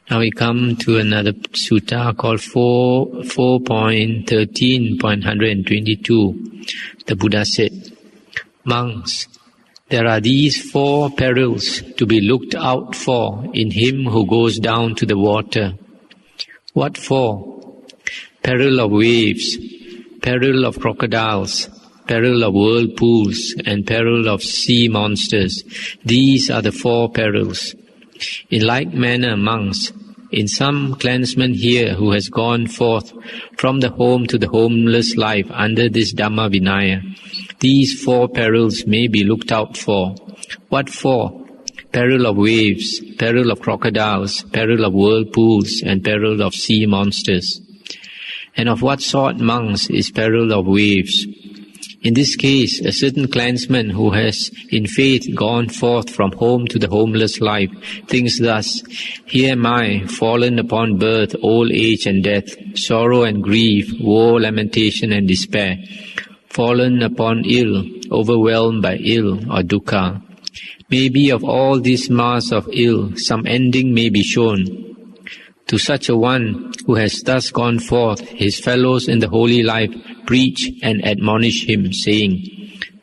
Now we come to another sutta called 4.13.122. The Buddha said, "Monks, there are these 4 perils to be looked out for in him who goes down to the water." What 4? Peril of waves, peril of crocodiles, peril of whirlpools, and peril of sea monsters. These are the 4 perils. In like manner, monks, in some clansman here who has gone forth from the home to the homeless life under this Dhamma Vinaya, these 4 perils may be looked out for. What 4? Peril of waves, peril of crocodiles, peril of whirlpools, and peril of sea monsters. And of what sort, monks, is peril of waves? In this case, a certain clansman who has in faith gone forth from home to the homeless life thinks thus, "Here am I, fallen upon birth, old age and death, sorrow and grief, woe, lamentation and despair, fallen upon ill, overwhelmed by ill or dukkha. Maybe of all this mass of ill, some ending may be shown. To such a one who has thus gone forth, his fellows in the holy life preach and admonish him, saying,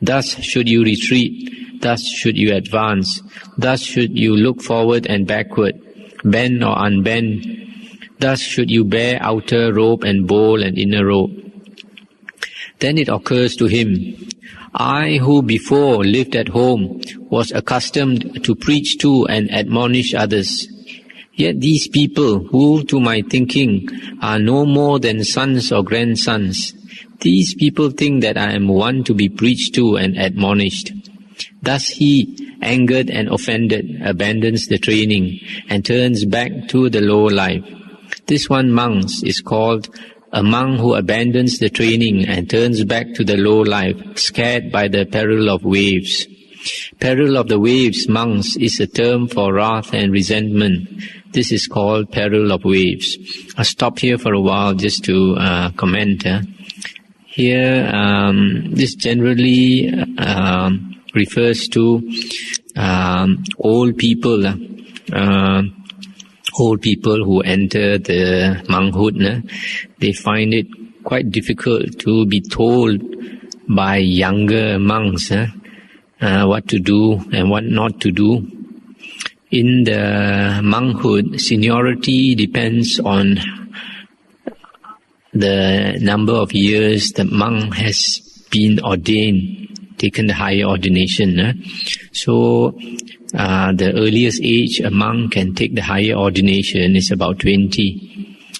'Thus should you retreat, thus should you advance, thus should you look forward and backward, bend or unbend, thus should you bear outer robe and bowl and inner robe.' Then it occurs to him, 'I who before lived at home was accustomed to preach to and admonish others. Yet these people, who to my thinking are no more than sons or grandsons, these people think that I am one to be preached to and admonished.' Thus he, angered and offended, abandons the training and turns back to the lower life. This one, monks, is called a monk who abandons the training and turns back to the low life, scared by the peril of waves. Peril of the waves, monks, is a term for wrath and resentment. This is called peril of waves." I'll stop here for a while just to comment. Here, this generally refers to old people. Old people who enter the monkhood, they find it quite difficult to be told by younger monks what to do and what not to do. In the monkhood, seniority depends on the number of years the monk has been ordained, taken the higher ordination. So the earliest age a monk can take the higher ordination is about 20.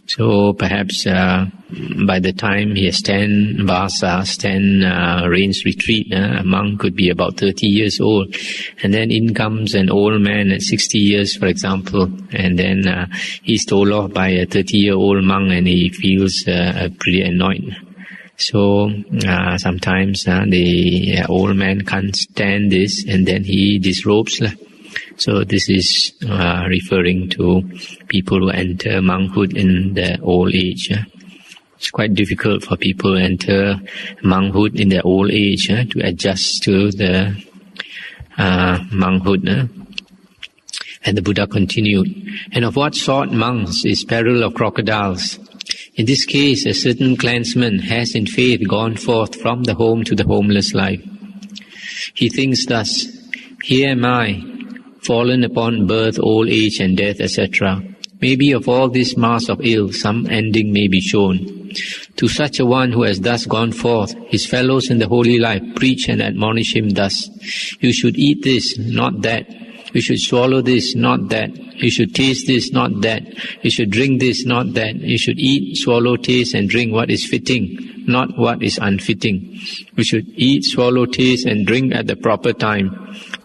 So perhaps by the time he has 10 vasas, 10 rains retreat, a monk could be about 30 years old. And then in comes an old man at 60 years, for example, and then he's told off by a 30-year-old monk and he feels pretty annoyed. So sometimes the old man can't stand this and then he disrobes. So this is referring to people who enter monkhood in their old age. It's quite difficult for people who enter monkhood in their old age to adjust to the monkhood. And the Buddha continued, "And of what sort, monks, is peril of crocodiles? In this case, a certain clansman has in faith gone forth from the home to the homeless life. He thinks thus, 'Here am I, fallen upon birth, old age and death, etc. Maybe of all this mass of ill, some ending may be shown. To such a one who has thus gone forth, his fellows in the holy life preach and admonish him thus, "You should eat this, not that. You should swallow this, not that. You should taste this, not that. You should drink this, not that. You should eat, swallow, taste and drink what is fitting, not what is unfitting. You should eat, swallow, taste and drink at the proper time,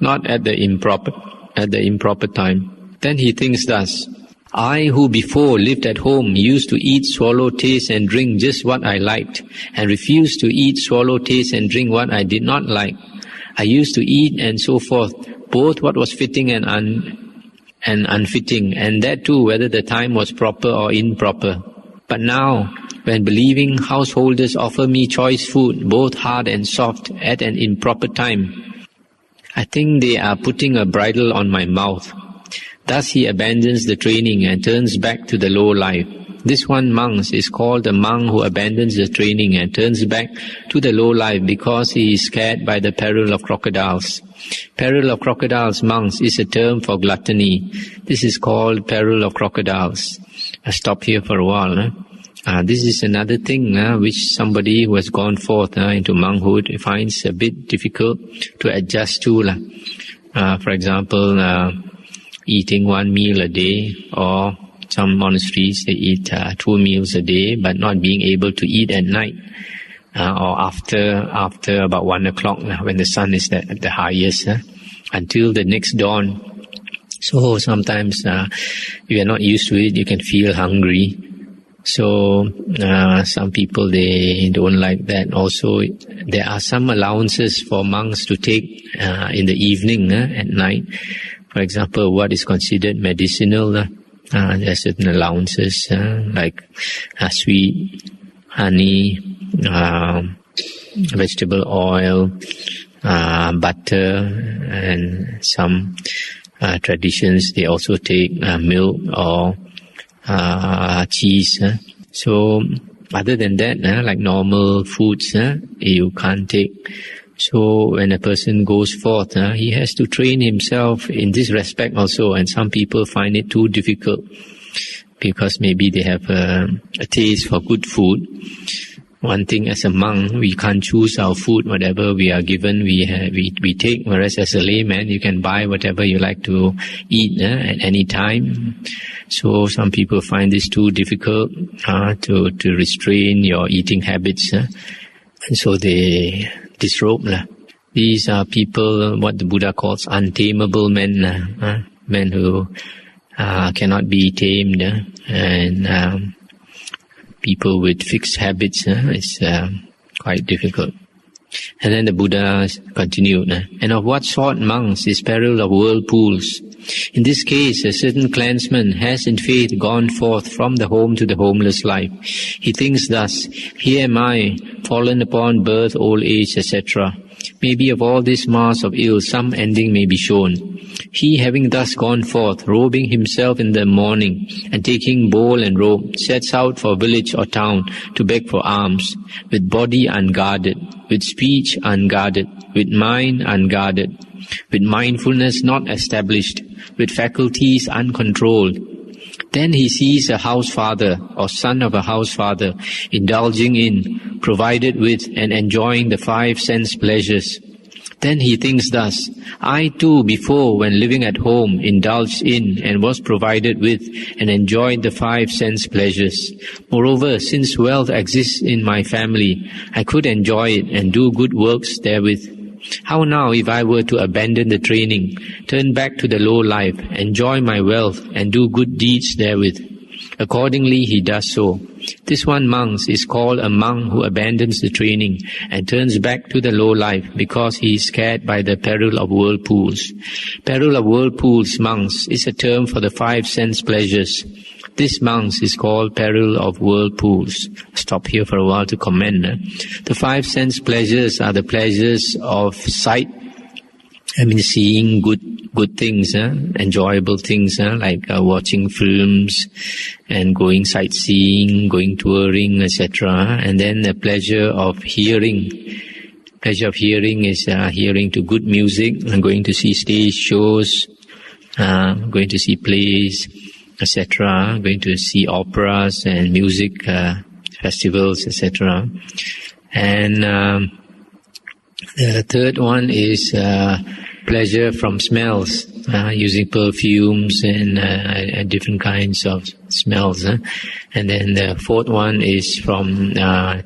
not at the improper time." Then he thinks thus, "I who before lived at home used to eat, swallow, taste and drink just what I liked, and refused to eat, swallow, taste and drink what I did not like. I used to eat and so forth, both what was fitting and unfitting, and that too whether the time was proper or improper. But now, when believing householders offer me choice food, both hard and soft, at an improper time, I think they are putting a bridle on my mouth. Thus he abandons the training and turns back to the low life. This one monk is called a monk who abandons the training and turns back to the low life because he is scared by the peril of crocodiles. Peril of crocodiles, monks, is a term for gluttony. This is called peril of crocodiles. I stop here for a while. This is another thing which somebody who has gone forth into monkhood finds a bit difficult to adjust to. For example, eating one meal a day, or some monasteries they eat 2 meals a day, but not being able to eat at night or after about 1 o'clock when the sun is at the highest until the next dawn. So sometimes if you are not used to it, you can feel hungry. So some people, they don't like that. Also, there are some allowances for monks to take in the evening at night. For example, what is considered medicinal, there are certain allowances like sweet, honey, vegetable oil, butter, and some traditions, they also take milk or cheese. So other than that, like normal foods, you can't take. So when a person goes forth, he has to train himself in this respect also. And some people find it too difficult because maybe they have a taste for good food. One thing, as a monk, we can't choose our food. Whatever we are given, we take. Whereas as a layman, you can buy whatever you like to eat at any time. So some people find this too difficult to restrain your eating habits, and so they disrobe. These are people, what the Buddha calls untamable men, men who cannot be tamed, and people with fixed habits, it's quite difficult. And then the Buddha continued, and of what sort, monks, is peril of whirlpools? In this case, a certain clansman has in faith gone forth from the home to the homeless life. He thinks thus, here am I, fallen upon birth, old age, etc. Maybe of all this mass of ill, some ending may be shown. He, having thus gone forth, robing himself in the morning, and taking bowl and robe, sets out for village or town to beg for alms, with body unguarded, with speech unguarded, with mind unguarded, with mindfulness not established, with faculties uncontrolled. Then he sees a house father or son of a house father indulging in, provided with, and enjoying the 5 sense pleasures. Then he thinks thus, I too before, when living at home, indulged in and was provided with and enjoyed the 5 sense pleasures. Moreover, since wealth exists in my family, I could enjoy it and do good works therewith. How now if I were to abandon the training, turn back to the low life, enjoy my wealth and do good deeds therewith? Accordingly he does so. This one monk is called a monk who abandons the training and turns back to the low life because he is scared by the peril of whirlpools. Peril of whirlpools, monks, is a term for the 5 sense pleasures. This monk is called peril of whirlpools. Stop here for a while to comment. The 5 sense pleasures are the pleasures of sight. Seeing good things, enjoyable things, like watching films and going sightseeing, going touring, etc. And then the pleasure of hearing. Pleasure of hearing is hearing to good music, and going to see stage shows, going to see plays, etc. Going to see operas and music festivals, etc. And the third one is pleasure from smells, using perfumes and different kinds of smells. And then the fourth one is from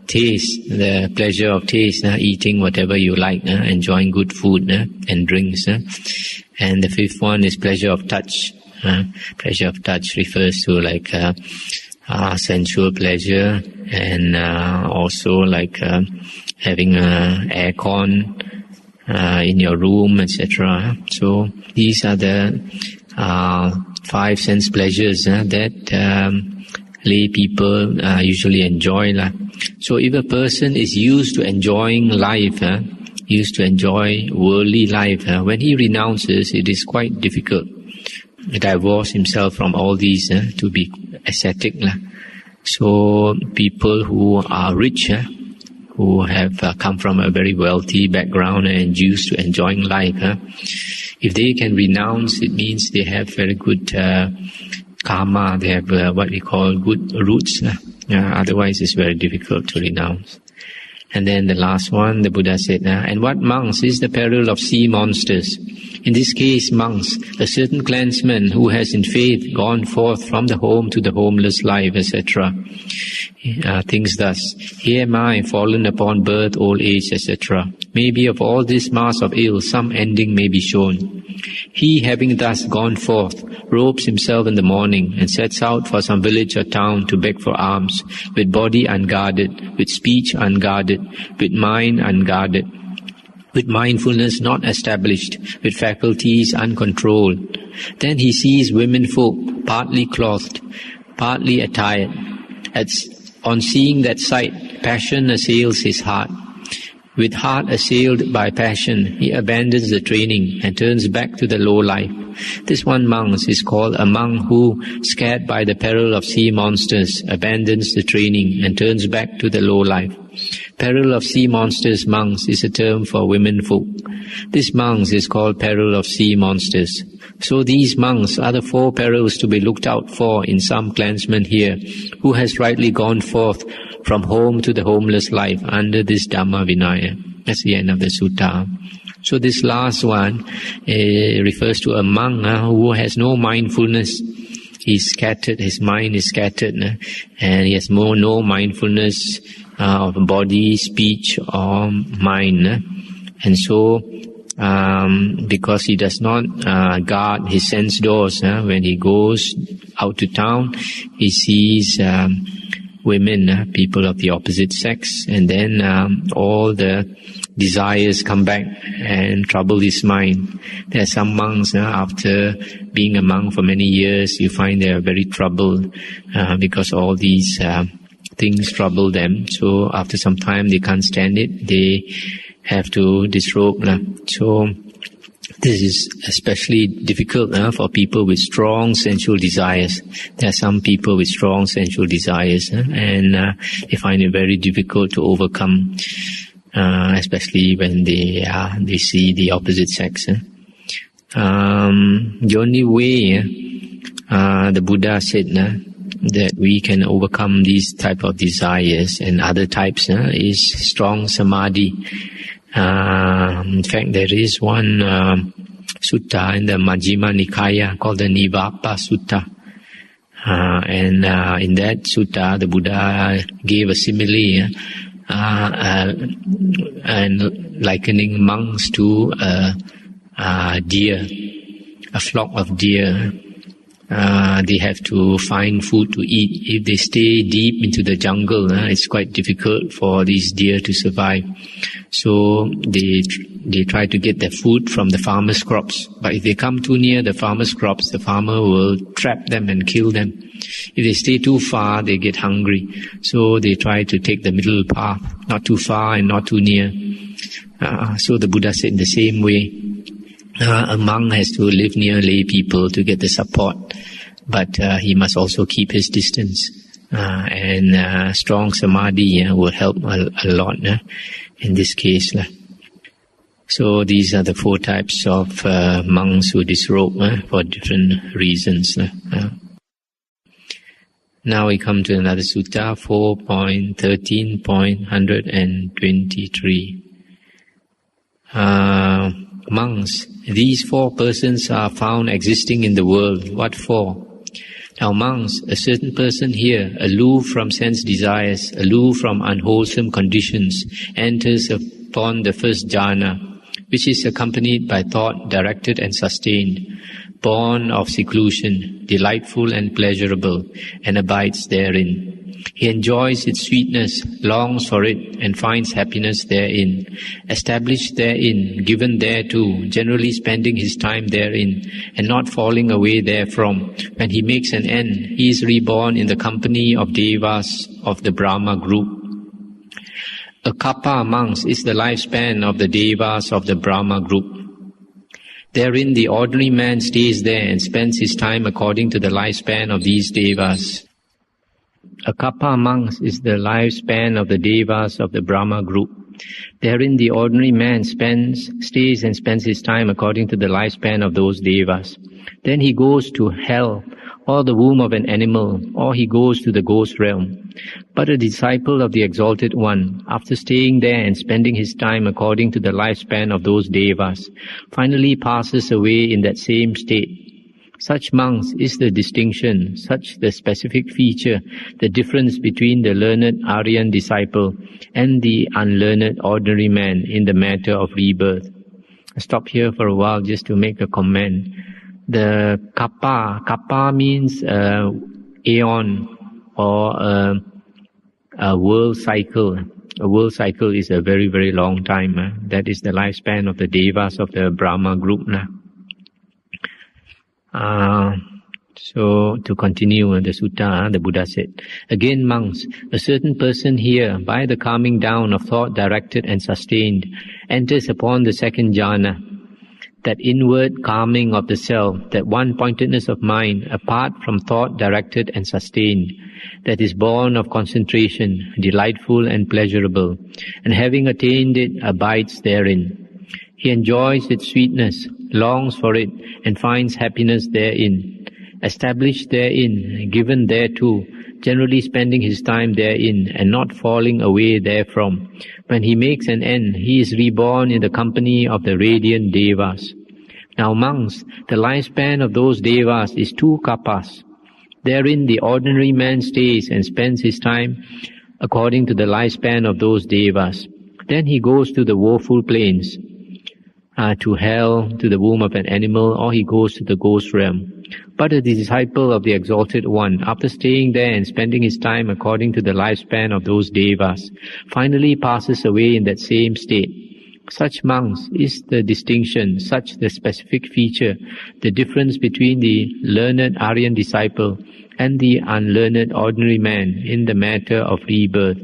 taste, the pleasure of taste, eating whatever you like, enjoying good food and drinks. And the fifth one is pleasure of touch. Pleasure of touch refers to like sensual pleasure, and also like having aircon in your room, etc. So these are the 5 sense pleasures that lay people usually enjoy. So if a person is used to enjoying life, used to enjoy worldly life, when he renounces, it is quite difficult. divorce himself from all these to be ascetic. So people who are rich, who have come from a very wealthy background and used to enjoying life, if they can renounce, it means they have very good karma, they have what we call good roots. Otherwise it's very difficult to renounce. And then the last one, the Buddha said, and what monks is the peril of sea monsters? In this case, monks, a certain clansman who has in faith gone forth from the home to the homeless life, etc. Things thus, here am I fallen upon birth, old age, etc. Maybe of all this mass of ill, some ending may be shown. He, having thus gone forth, robes himself in the morning and sets out for some village or town to beg for alms, with body unguarded, with speech unguarded, with mind unguarded, with mindfulness not established, with faculties uncontrolled. Then he sees women folk, partly clothed, partly attired. On seeing that sight, passion assails his heart. With heart assailed by passion, he abandons the training and turns back to the low life. This one monk is called a monk who, scared by the peril of sea monsters, abandons the training and turns back to the low life. Peril of sea monsters, monks, is a term for women folk. This monk is called peril of sea monsters. So these monks are the 4 perils to be looked out for in some clansman here, who has rightly gone forth from home to the homeless life under this Dhamma Vinaya. That's the end of the sutta. So this last one refers to a monk who has no mindfulness. He's scattered, his mind is scattered, and he has no mindfulness of body, speech or mind. And so, because he does not guard his sense doors, when he goes out to town, he sees women, people of the opposite sex, and then all the desires come back and trouble his mind. There are some monks, after being a monk for many years, you find they are very troubled because all these things trouble them. So after some time they can't stand it, they have to disrobe. So this is especially difficult for people with strong sensual desires. There are some people with strong sensual desires, and they find it very difficult to overcome, especially when they see the opposite sex. The only way, the Buddha said, that we can overcome these type of desires and other types is strong samadhi. In fact, there is one sutta in the Majjhima Nikaya called the Nivapa Sutta. And in that sutta, the Buddha gave a simile and likening monks to a deer, a flock of deer. They have to find food to eat. If they stay deep into the jungle, it's quite difficult for these deer to survive. So they try to get their food from the farmer's crops. But if they come too near the farmer's crops, the farmer will trap them and kill them. If they stay too far, they get hungry. So they try to take the middle path, not too far and not too near. So the Buddha said in the same way, a monk has to live near lay people to get the support, but he must also keep his distance. And strong samadhi will help a lot in this case. So these are the 4 types of monks who disrobe for different reasons. Now we come to another sutta, 4.13.123. Monks, these 4 persons are found existing in the world. What for? Now monks, a certain person here, aloof from sense desires, aloof from unwholesome conditions, enters upon the first jhana, which is accompanied by thought directed and sustained, born of seclusion, delightful and pleasurable, and abides therein. He enjoys its sweetness, longs for it, and finds happiness therein. Established therein, given thereto, generally spending his time therein, and not falling away therefrom. When he makes an end, he is reborn in the company of devas of the Brahma group. A kappa monks is the lifespan of the devas of the Brahma group. Therein the ordinary man stays there and spends his time according to the lifespan of these devas. A kappa amongst is the lifespan of the devas of the Brahma group. Therein the ordinary man stays and spends his time according to the lifespan of those devas. Then he goes to hell, or the womb of an animal, or he goes to the ghost realm. But a disciple of the Exalted One, after staying there and spending his time according to the lifespan of those devas, finally passes away in that same state. Such monks is the distinction, such the specific feature, the difference between the learned Aryan disciple and the unlearned ordinary man in the matter of rebirth. I stop here for a while just to make a comment. The kappa means aeon or a world cycle. A world cycle is a very, very long time. That is the lifespan of the devas of the Brahma group. So to continue the sutta, the Buddha said, again monks, a certain person here, by the calming down of thought directed and sustained, enters upon the second jhana, that inward calming of the self, that one-pointedness of mind, apart from thought directed and sustained, that is born of concentration, delightful and pleasurable, and having attained it, abides therein. He enjoys its sweetness, longs for it, and finds happiness therein. Established therein, given thereto, generally spending his time therein, and not falling away therefrom. When he makes an end, he is reborn in the company of the radiant devas. Now monks, the lifespan of those devas is 2 kappas. Therein the ordinary man stays and spends his time according to the lifespan of those devas. Then he goes to the woeful plains, to hell, to the womb of an animal, or he goes to the ghost realm. But a disciple of the Exalted One, after staying there and spending his time according to the lifespan of those devas, finally passes away in that same state. Such monks is the distinction, such the specific feature, the difference between the learned Aryan disciple and the unlearned ordinary man in the matter of rebirth.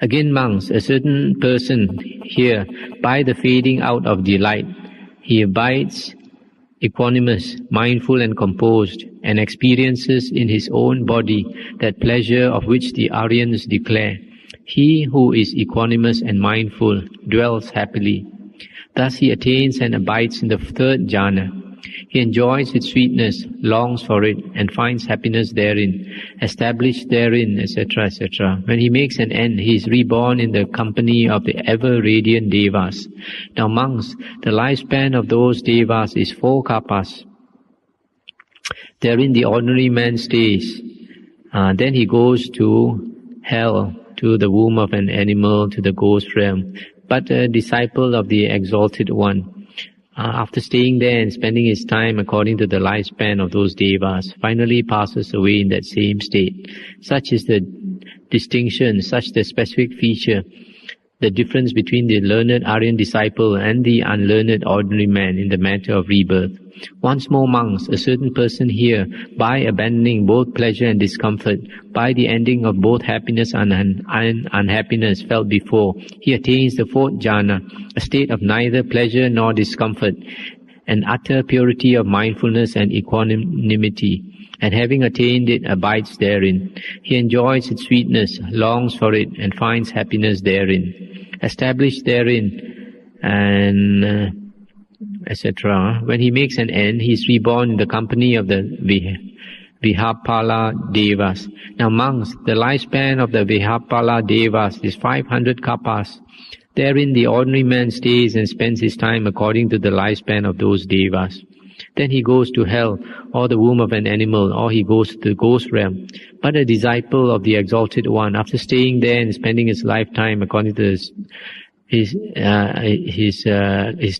Again monks, a certain person here, by the fading out of delight, he abides equanimous, mindful and composed, and experiences in his own body that pleasure of which the Aryans declare. He who is equanimous and mindful dwells happily. Thus he attains and abides in the third jhana. He enjoys its sweetness, longs for it, and finds happiness therein, established therein, etc., etc. When he makes an end, he is reborn in the company of the ever-radiant devas. Now monks, the lifespan of those devas is 4 kappas. Therein the ordinary man stays. Then he goes to hell, to the womb of an animal, to the ghost realm. But a disciple of the Exalted One, after staying there and spending his time according to the lifespan of those devas, finally passes away in that same state. Such is the distinction, such the specific feature, the difference between the learned Aryan disciple and the unlearned ordinary man in the matter of rebirth. Once more monks, a certain person here, by abandoning both pleasure and discomfort, by the ending of both happiness and unhappiness felt before, he attains the 4th jhana, a state of neither pleasure nor discomfort, an utter purity of mindfulness and equanimity, and having attained it, abides therein. He enjoys its sweetness, longs for it, and finds happiness therein. Established therein, and etc. When he makes an end, he is reborn in the company of the Vihapala Devas. Now monks, the lifespan of the Vihapala Devas is 500 kappas. Therein the ordinary man stays and spends his time according to the lifespan of those devas. Then he goes to hell, or the womb of an animal, or he goes to the ghost realm. But a disciple of the Exalted One, after staying there and spending his lifetime according to his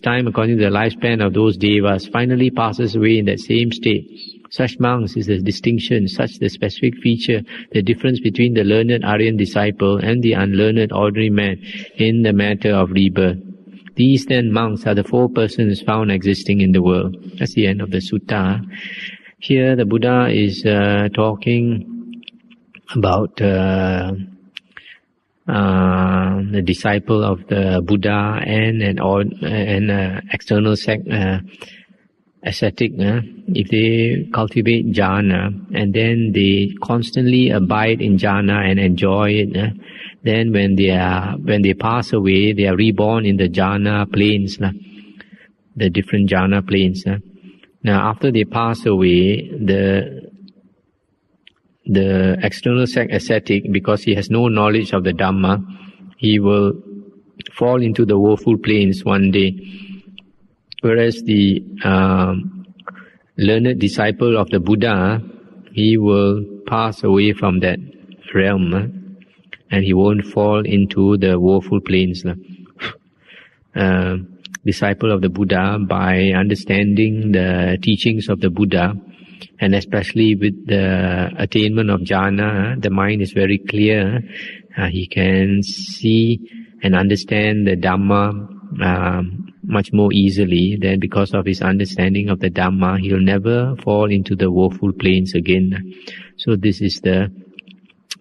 time according to the lifespan of those devas, finally passes away in that same state. Such monks is the distinction, such the specific feature, the difference between the learned Aryan disciple and the unlearned ordinary man in the matter of rebirth. These then monks are the 4 persons found existing in the world. That's the end of the sutta. Here the Buddha is talking about the disciple of the Buddha and an external sect ascetic, if they cultivate jhana and then they constantly abide in jhana and enjoy it, then when they pass away, they are reborn in the jhana planes, the different jhana planes. Now, after they pass away, the external sect ascetic, because he has no knowledge of the Dhamma, he will fall into the woeful plains one day. Whereas the learned disciple of the Buddha, he will pass away from that realm, and he won't fall into the woeful plains. Disciple of the Buddha, by understanding the teachings of the Buddha, and especially with the attainment of jhana, the mind is very clear. He can see and understand the Dhamma much more easily. Then because of his understanding of the Dhamma, he will never fall into the woeful plains again. So this is the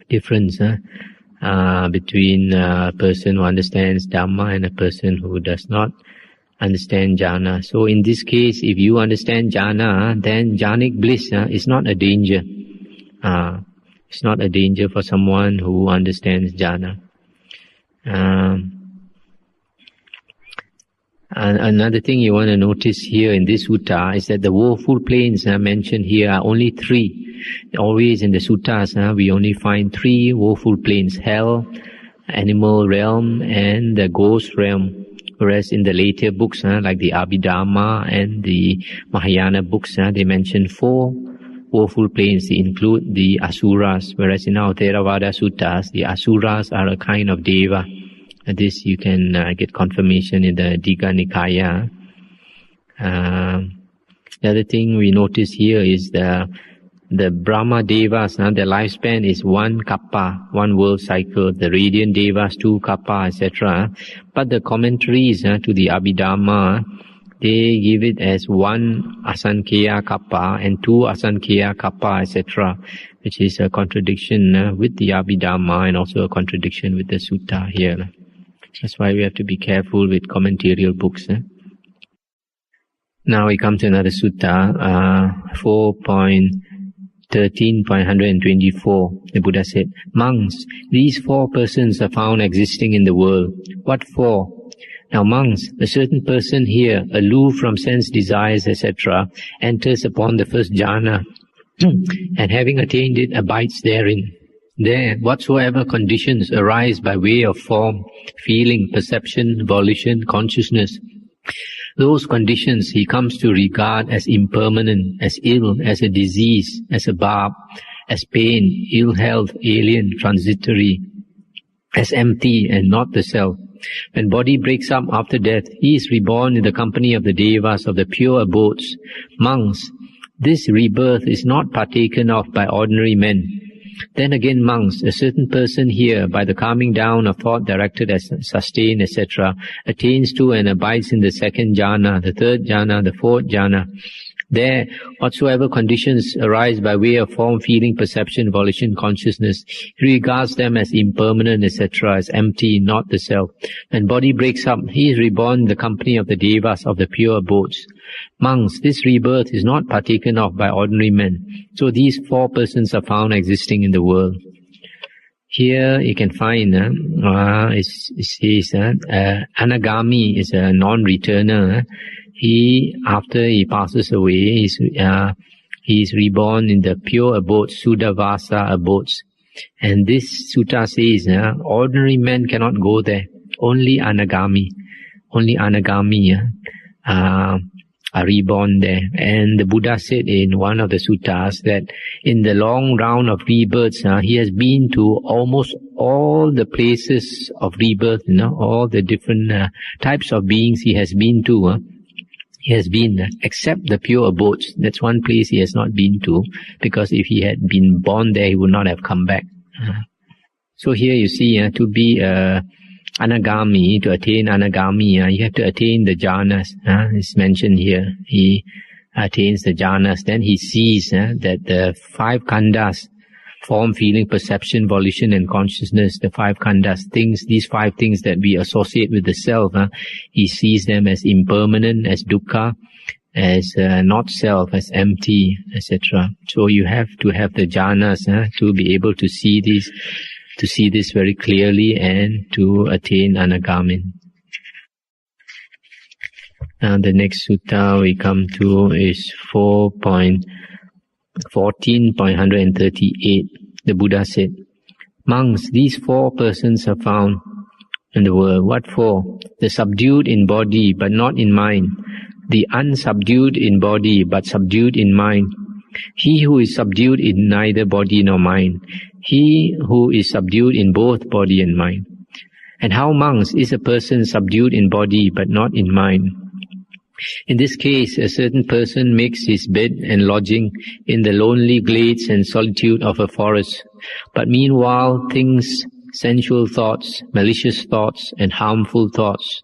difference between a person who understands Dhamma and a person who does not understand jhana. So in this case, if you understand jhana, then jhanic bliss is not a danger. It's not a danger for someone who understands jhana. Another thing you want to notice here in this sutta is that the woeful plains mentioned here are only three. Always in the suttas, we only find three woeful plains: hell, animal realm, and the ghost realm. Whereas in the later books, like the Abhidhamma and the Mahayana books, they mention four woeful plains. They include the Asuras. Whereas in our Theravada suttas, the Asuras are a kind of deva. This you can get confirmation in the Digha Nikaya. The other thing we notice here is the Brahma Devas, their lifespan is 1 kappa, 1 world cycle. The radiant Devas, 2 kappa, etc. But the commentaries to the Abhidhamma, they give it as 1 asankheya kappa and 2 asankheya kappa, etc., which is a contradiction with the Abhidhamma and also a contradiction with the sutta here. That's why we have to be careful with commentarial books. Now we come to another sutta, 4.13.124. The Buddha said, "Monks, these four persons are found existing in the world. What for? Now monks, a certain person here, aloof from sense desires, etc., enters upon the first jhana, and having attained it, abides therein. There, whatsoever conditions arise by way of form, feeling, perception, volition, consciousness, those conditions he comes to regard as impermanent, as ill, as a disease, as a barb, as pain, ill health, alien, transitory, as empty and not the self. When body breaks up after death, he is reborn in the company of the devas of the pure abodes. Monks, this rebirth is not partaken of by ordinary men. Then again, monks, a certain person here, by the calming down of thought directed as sustained, etc., attains to and abides in the second jhana, the third jhana, the fourth jhana. There, whatsoever conditions arise by way of form, feeling, perception, volition, consciousness, he regards them as impermanent, etc., as empty, not the self. When body breaks up, he is reborn in the company of the devas of the pure abodes. Monks, this rebirth is not partaken of by ordinary men. So these four persons are found existing in the world." Here you can find, it says, anagami is a non-returner. He, after he passes away, he is reborn in the pure abodes, Suddhavasa abodes. And this sutta says, ordinary men cannot go there. Only anagami are reborn there. And the Buddha said in one of the suttas that in the long round of rebirths, he has been to almost all the places of rebirth, all the different types of beings he has been to. He has been, except the pure abodes. That's one place he has not been to, because if he had been born there, he would not have come back. So here you see, to be anagami, to attain anagami, you have to attain the jhanas. It's mentioned here. He attains the jhanas. Then he sees that the 5 khandhas form, feeling, perception, volition, and consciousness, the 5 khandhas, these 5 things that we associate with the self, he sees them as impermanent, as dukkha, as not self, as empty, etc. So you have to have the jhanas to be able to see this very clearly and to attain anagamin. Now the next sutta we come to is 4.14.138. The Buddha said, "Monks, these 4 persons are found in the world. What for? The subdued in body but not in mind, the unsubdued in body but subdued in mind, he who is subdued in neither body nor mind, he who is subdued in both body and mind. And how, monks, is a person subdued in body but not in mind? In this case, a certain person makes his bed and lodging in the lonely glades and solitude of a forest, but meanwhile thinks sensual thoughts, malicious thoughts, and harmful thoughts.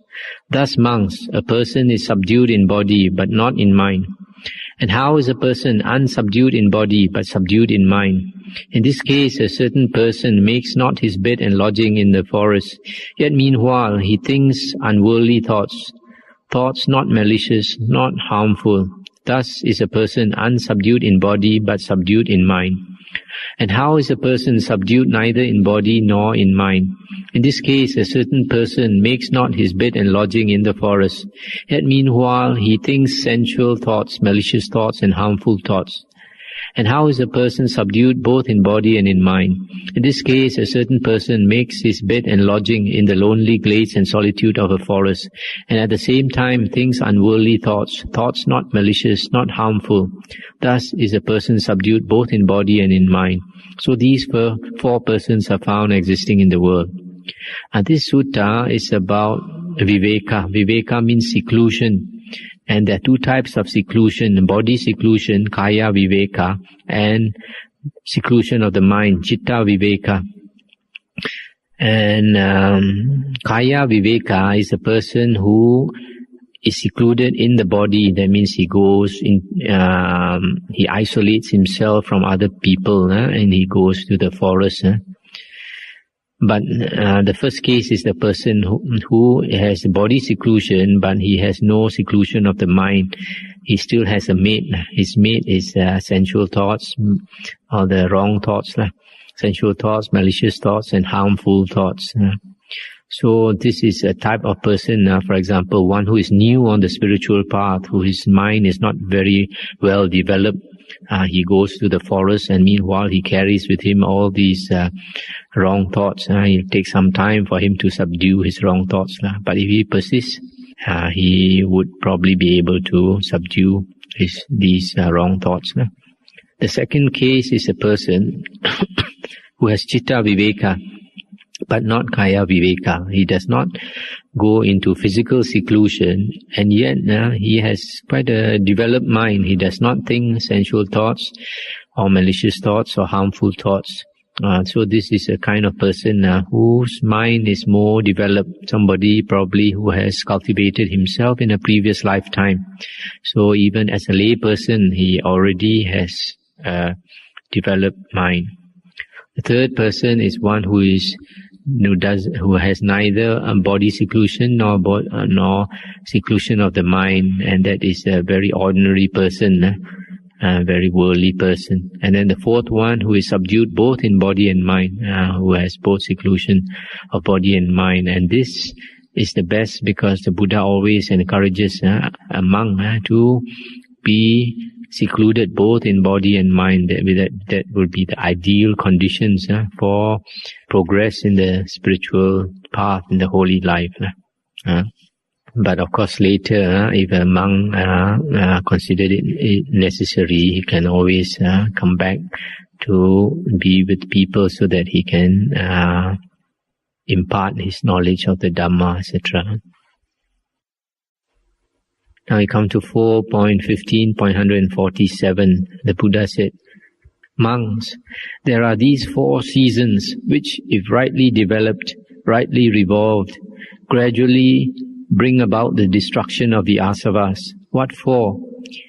Thus, monks, a person is subdued in body but not in mind. And how is a person unsubdued in body but subdued in mind? In this case, a certain person makes not his bed and lodging in the forest, yet meanwhile he thinks unworldly thoughts, thoughts not malicious, not harmful. Thus is a person unsubdued in body but subdued in mind. And how is a person subdued neither in body nor in mind? In this case, a certain person makes not his bed and lodging in the forest, yet meanwhile he thinks sensual thoughts, malicious thoughts, and harmful thoughts. And how is a person subdued both in body and in mind? In this case, a certain person makes his bed and lodging in the lonely glades and solitude of a forest, and at the same time thinks unworldly thoughts, thoughts not malicious, not harmful. Thus is a person subdued both in body and in mind. So these 4 persons are found existing in the world. And this sutta is about viveka. Viveka means seclusion. And there are 2 types of seclusion: body seclusion, kaya viveka, and seclusion of the mind, chitta viveka. And kaya viveka is a person who is secluded in the body. That means he goes in, he isolates himself from other people, and he goes to the forest. But the first case is the person who has body seclusion, but he has no seclusion of the mind. He still has a mate. His mate is sensual thoughts, or the wrong thoughts, sensual thoughts, malicious thoughts, and harmful thoughts. So this is a type of person, for example, one who is new on the spiritual path, whose mind is not very well developed. He goes to the forest, and meanwhile he carries with him all these wrong thoughts. It takes some time for him to subdue his wrong thoughts. But if he persists, he would probably be able to subdue these wrong thoughts. The second case is a person who has chitta viveka, but not kaya viveka. He does not go into physical seclusion, and yet he has quite a developed mind. He does not think sensual thoughts or malicious thoughts or harmful thoughts. So this is a kind of person whose mind is more developed, somebody probably who has cultivated himself in a previous lifetime. So even as a lay person, he already has a developed mind. The third person is one who has neither body seclusion nor seclusion of the mind, and that is a very ordinary person, a very worldly person. And then the fourth one, who is subdued both in body and mind, who has both seclusion of body and mind. And this is the best, because the Buddha always encourages a monk to be secluded both in body and mind. That would be the ideal conditions for progress in the spiritual path, in the holy life. But of course later, if a monk considered it necessary, he can always come back to be with people so that he can impart his knowledge of the Dhamma, etc. Now we come to 4.15.147. The Buddha said, "Monks, there are these 4 seasons which, if rightly developed, rightly revolved, gradually bring about the destruction of the asavas. What for?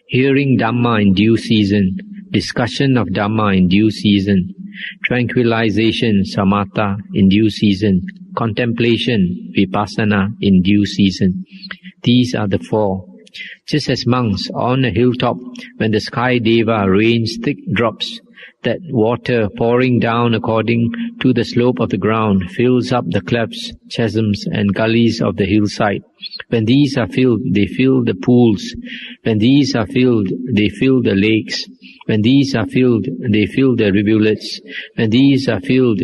Hearing Dhamma in due season, discussion of Dhamma in due season, tranquilization, samatha, in due season, contemplation, vipassana, in due season. These are the four. Just as monks on a hilltop, when the sky deva rains thick drops, that water pouring down according to the slope of the ground fills up the clefts, chasms and gullies of the hillside. When these are filled, they fill the pools. When these are filled, they fill the lakes. When these are filled, they fill the rivulets. When these are filled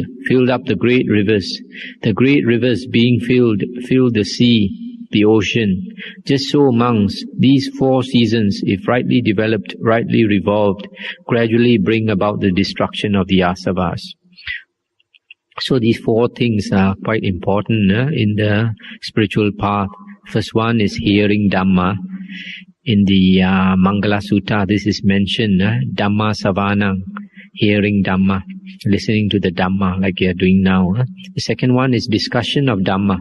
up the great rivers. The great rivers being filled, fill the sea, the ocean. Just so monks, these four seasons, if rightly developed, rightly revolved, gradually bring about the destruction of the asavas. So these four things are quite important in the spiritual path. First one is hearing Dhamma. In the Mangala Sutta, this is mentioned, Dhamma Savanang, hearing Dhamma, listening to the Dhamma like you are doing now. The second one is discussion of Dhamma.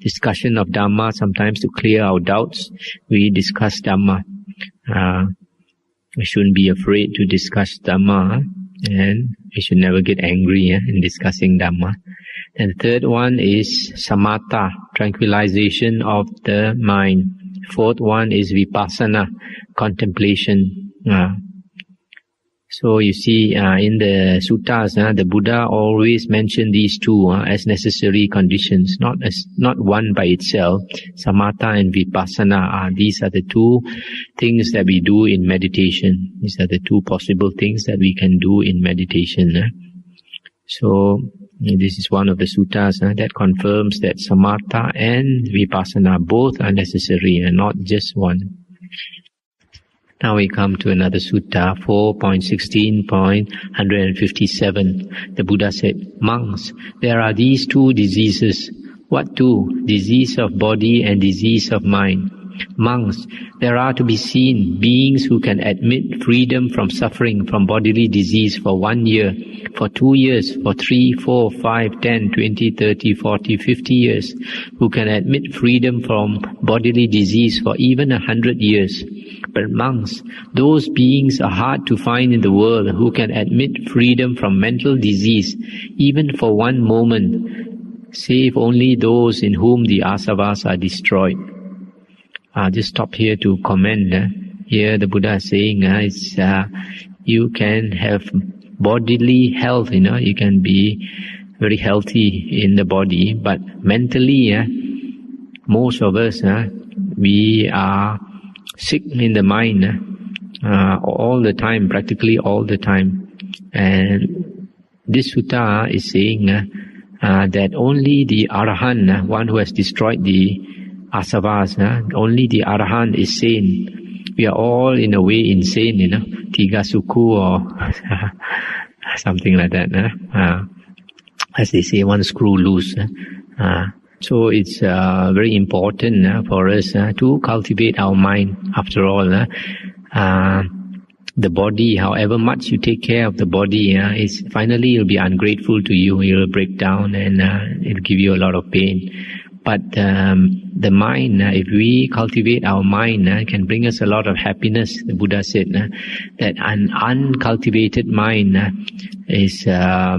Discussion of Dhamma, sometimes to clear our doubts, we discuss Dhamma. We shouldn't be afraid to discuss Dhamma, and we should never get angry in discussing Dhamma. And the third one is samatha, tranquilization of the mind. Fourth one is vipassana, contemplation. So you see, in the suttas, the Buddha always mentioned these two as necessary conditions, not one by itself. Samatha and vipassana these are the two things that we do in meditation. These are the two possible things that we can do in meditation. So this is one of the suttas that confirms that samatha and vipassana both are necessary and not just one. Now we come to another sutta, 4.16.157. The Buddha said, monks, there are these two diseases. What two? Disease of body and disease of mind. Monks, there are to be seen beings who can admit freedom from suffering from bodily disease for 1 year, for 2 years, for 3, 4, 5, 10, 20, 30, 40, 50 years, who can admit freedom from bodily disease for even 100 years. But monks, those beings are hard to find in the world who can admit freedom from mental disease even for 1 moment, save only those in whom the asavas are destroyed. I'll just stop here to comment. Here the Buddha is saying you can have bodily health, you can be very healthy in the body, but mentally, most of us, we are sick in the mind all the time, practically all the time. And this sutta is saying that only the Arahant, one who has destroyed the asavas, only the Arahant is sane. We are all in a way insane, tiga suku or something like that. As they say, one screw loose. So it's very important for us to cultivate our mind. After all, the body, however much you take care of the body, finally it'll be ungrateful to you. It'll break down and it'll give you a lot of pain. But the mind, if we cultivate our mind, can bring us a lot of happiness. The Buddha said that an uncultivated mind is a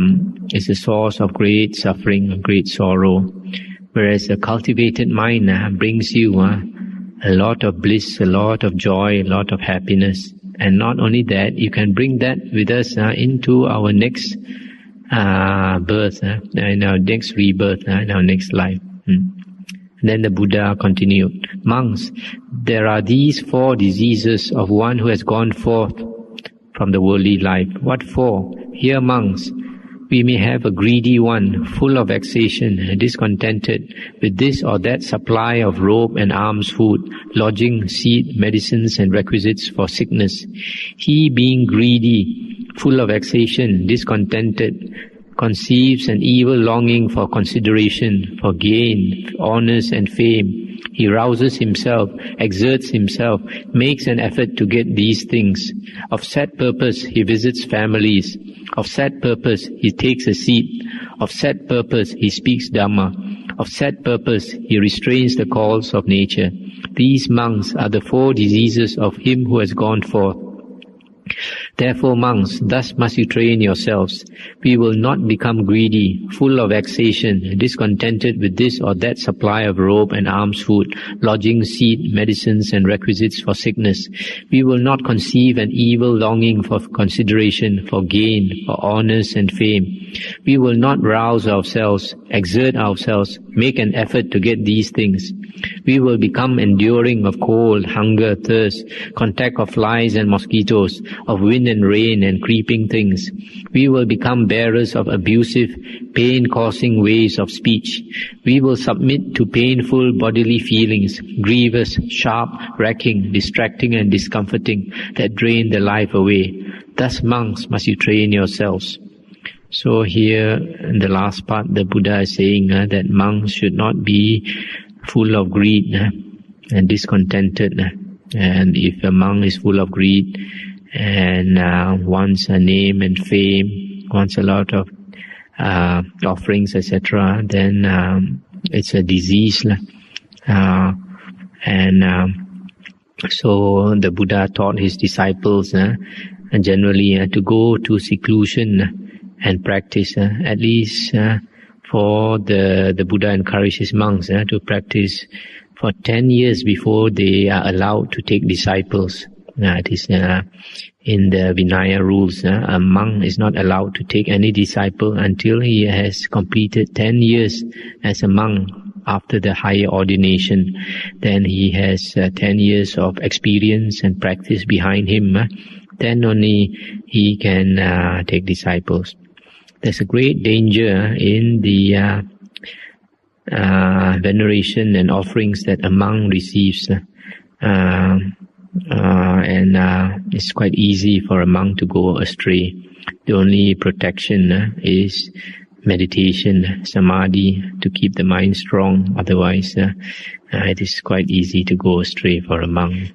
source of great suffering, great sorrow. Whereas a cultivated mind brings you a lot of bliss, a lot of joy, a lot of happiness. And not only that, you can bring that with us into our next birth, in our next rebirth, in our next life. Then the Buddha continued, monks, there are these 4 diseases of one who has gone forth from the worldly life. What 4? Here, monks, we may have a greedy one, full of vexation, discontented with this or that supply of robe and alms food, lodging, seed, medicines and requisites for sickness. He being greedy, full of vexation, discontented, conceives an evil longing for consideration, for gain, honours and fame. He rouses himself, exerts himself, makes an effort to get these things. Of set purpose, he visits families. Of set purpose, he takes a seat. Of set purpose, he speaks Dhamma. Of set purpose, he restrains the calls of nature. These monks are the 4 diseases of him who has gone forth. Therefore, monks, thus must you train yourselves. We will not become greedy, full of vexation, discontented with this or that supply of robe and alms food, lodging, seat, medicines, and requisites for sickness. We will not conceive an evil longing for consideration, for gain, for honors and fame. We will not rouse ourselves, exert ourselves, make an effort to get these things. We will become enduring of cold, hunger, thirst, contact of flies and mosquitoes, of wind and rain and creeping things. We will become bearers of abusive, pain-causing ways of speech. We will submit to painful bodily feelings, grievous, sharp, racking, distracting and discomforting, that drain the life away. Thus, monks, must you train yourselves. So here, in the last part, the Buddha is saying that monks should not be full of greed and discontented. And if a monk is full of greed and wants a name and fame, wants a lot of offerings, etc., then it's a disease. So the Buddha taught his disciples generally to go to seclusion and practice, at least for the Buddha encouraged his monks to practice for 10 years before they are allowed to take disciples. It is in the Vinaya rules, a monk is not allowed to take any disciple until he has completed 10 years as a monk after the higher ordination. Then he has 10 years of experience and practice behind him. Then only he can take disciples. There's a great danger in the veneration and offerings that a monk receives, and it's quite easy for a monk to go astray. The only protection is meditation, samadhi, to keep the mind strong. Otherwise, it is quite easy to go astray for a monk.